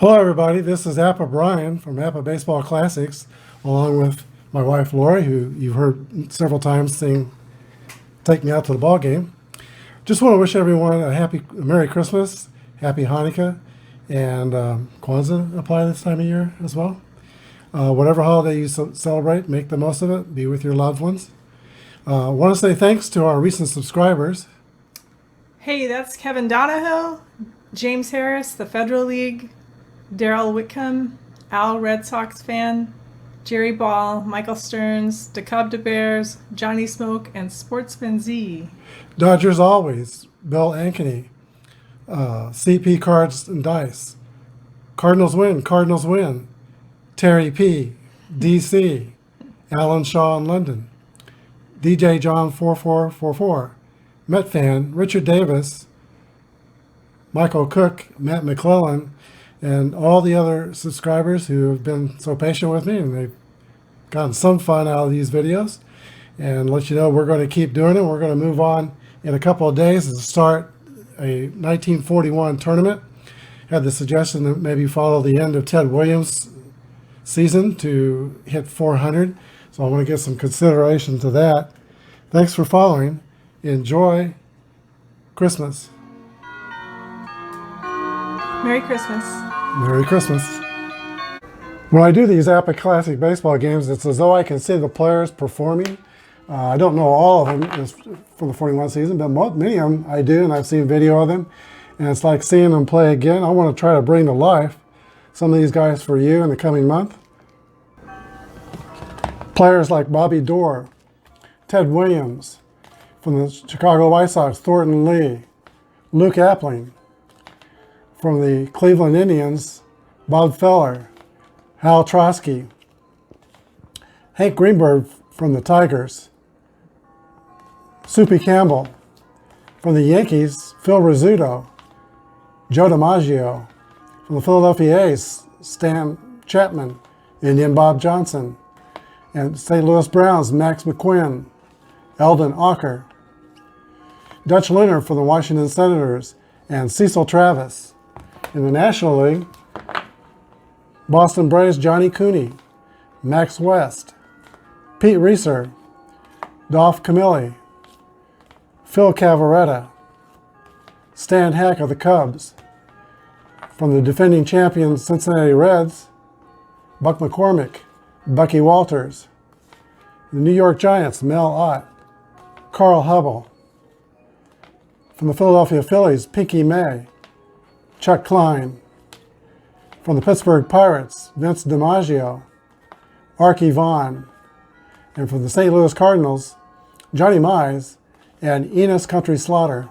Hello everybody, this is Apba Brian from Apba Baseball Classics, along with my wife Lori, who you've heard several times sing Take Me Out to the Ball Game. Just want to wish everyone a Merry Christmas, Happy Hanukkah, and Kwanzaa apply this time of year as well. Whatever holiday you celebrate, make the most of it, be with your loved ones. I want to say thanks to our recent subscribers. Hey, that's Kevin Donahoe, James Harris, the Federal League, Daryl Whitcomb, Al Red Sox fan, Jerry Ball, Michael Stearns, DeCub DeBears, Johnny Smoke, and Sportsman Z. Dodgers Always, Bill Ankeny, CP Cards and Dice, Cardinals Win, Terry P, DC, Alan Shaw in London, DJ John 4444, Met fan, Richard Davis, Michael Cook, Matt McClellan, and all the other subscribers who have been so patient with me, and they've gotten some fun out of these videos. And let you know we're going to keep doing it. We're going to move on in a couple of days to start a 1941 tournament. Had the suggestion that maybe follow the end of Ted Williams' season to hit 400. So I want to give some consideration to that. Thanks for following. Enjoy Christmas. Merry Christmas. Merry Christmas. When I do these Apba Classic baseball games, it's as though I can see the players performing. I don't know all of them from the 41 season, but many of them I do, and I've seen video of them. And it's like seeing them play again. I want to try to bring to life some of these guys for you in the coming month. Players like Bobby Doerr, Ted Williams, from the Chicago White Sox, Thornton Lee, Luke Appling. From the Cleveland Indians, Bob Feller, Hal Trotsky, Hank Greenberg from the Tigers, Soupy Campbell. From the Yankees, Phil Rizzuto, Joe DiMaggio. From the Philadelphia A's, Stan Chapman, Indian Bob Johnson. And St. Louis Browns, Max McQuinn, Eldon Ocker. Dutch Leonard from the Washington Senators, and Cecil Travis. In the National League, Boston Braves, Johnny Cooney, Max West, Pete Reeser, Dolph Camilli, Phil Cavaretta, Stan Hack of the Cubs. From the defending champions Cincinnati Reds, Buck McCormick, Bucky Walters. The New York Giants, Mel Ott, Carl Hubble. From the Philadelphia Phillies, Pinky May, Chuck Klein. From the Pittsburgh Pirates, Vince DiMaggio, Archie Vaughn. And from the St. Louis Cardinals, Johnny Mize and Enos Country Slaughter.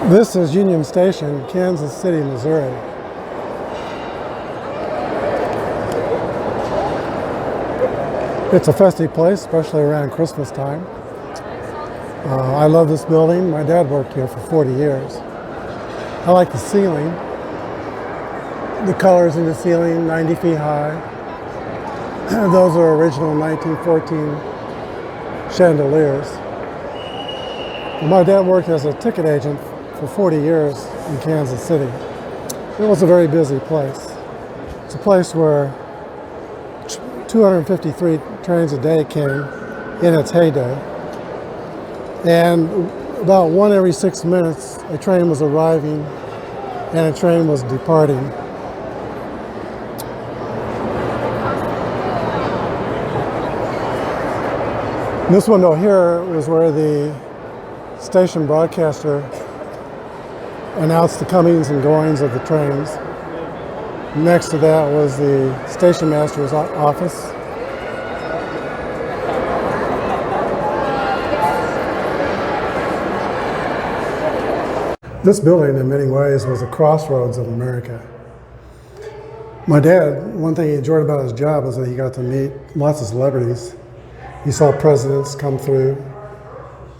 This is Union Station, Kansas City, Missouri. It's a festive place, especially around Christmas time. I love this building. My dad worked here for 40 years. I like the ceiling. The colors in the ceiling, 90 feet high. Those are original 1914 chandeliers. My dad worked as a ticket agent for 40 years in Kansas City. It was a very busy place. It's a place where 253 trains a day came in its heyday. And about one every 6 minutes, a train was arriving and a train was departing. This window here was where the station broadcaster announced the comings and goings of the trains. Next to that was the station master's office. This building in many ways was a crossroads of America. My dad, one thing he enjoyed about his job was that he got to meet lots of celebrities. He saw presidents come through,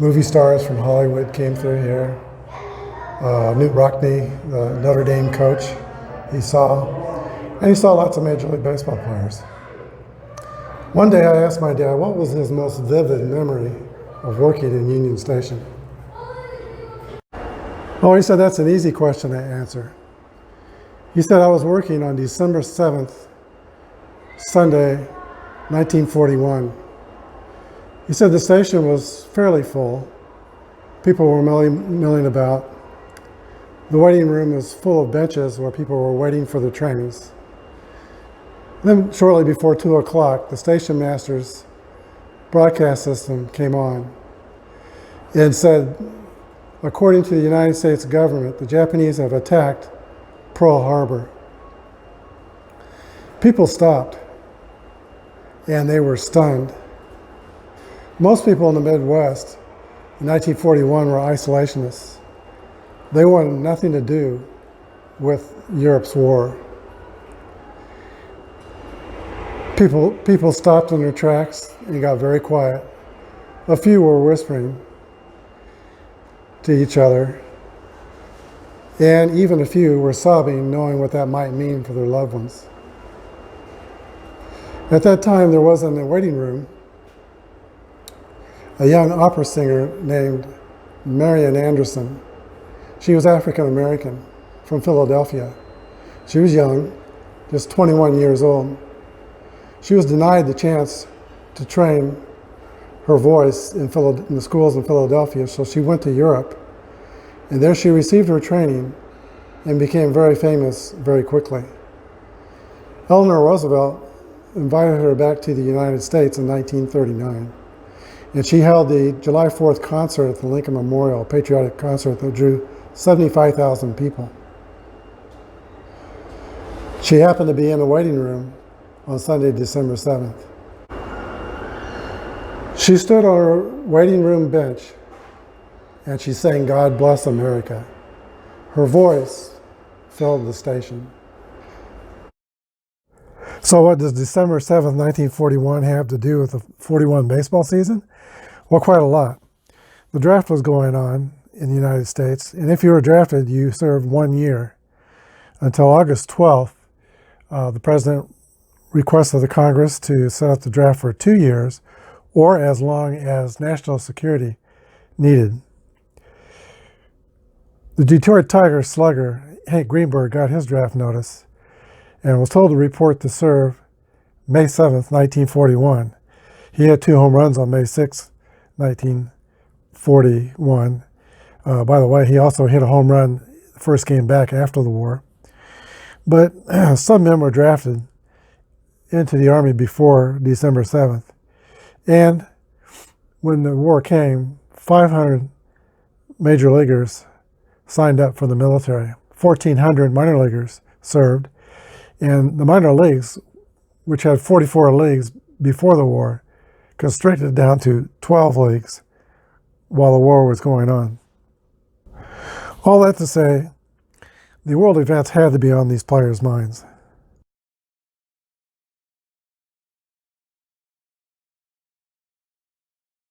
movie stars from Hollywood came through here. Newt Rockne, the Notre Dame coach, he saw. And he saw lots of Major League Baseball players. One day I asked my dad what was his most vivid memory of working in Union Station. Oh, he said that's an easy question to answer. He said I was working on December 7th, Sunday, 1941. He said the station was fairly full. People were milling about. The waiting room was full of benches where people were waiting for their trains. Then shortly before 2 o'clock, the station master's broadcast system came on and said, according to the United States government, the Japanese have attacked Pearl Harbor. People stopped and they were stunned. Most people in the Midwest in 1941 were isolationists. They wanted nothing to do with Europe's war. People stopped in their tracks and got very quiet. A few were whispering to each other, and even a few were sobbing, knowing what that might mean for their loved ones. At that time, there was in the waiting room a young opera singer named Marion Anderson. She was African American from Philadelphia. She was young, just 21 years old. She was denied the chance to train her voice in the schools in Philadelphia, so she went to Europe, and there she received her training and became very famous very quickly. Eleanor Roosevelt invited her back to the United States in 1939, and she held the July 4th concert at the Lincoln Memorial, a patriotic concert that drew 75,000 people. She happened to be in the waiting room on Sunday, December 7th. She stood on her waiting room bench and she sang "God Bless America." Her voice filled the station. So what does December 7th, 1941 have to do with the 41 baseball season? Well, quite a lot. The draft was going on in the United States, and if you were drafted, you served 1 year. Until August 12th, the president requested the Congress to set up the draft for 2 years, or as long as national security needed. The Detroit Tigers slugger Hank Greenberg got his draft notice and was told to report to serve May 7th, 1941. He had 2 home runs on May 6th, 1941. By the way, he also hit a home run the first game back after the war. But some men were drafted into the Army before December 7th. And when the war came, 500 major leaguers signed up for the military. 1,400 minor leaguers served. And the minor leagues, which had 44 leagues before the war, constricted down to 12 leagues while the war was going on. All that to say, the world events had to be on these players' minds.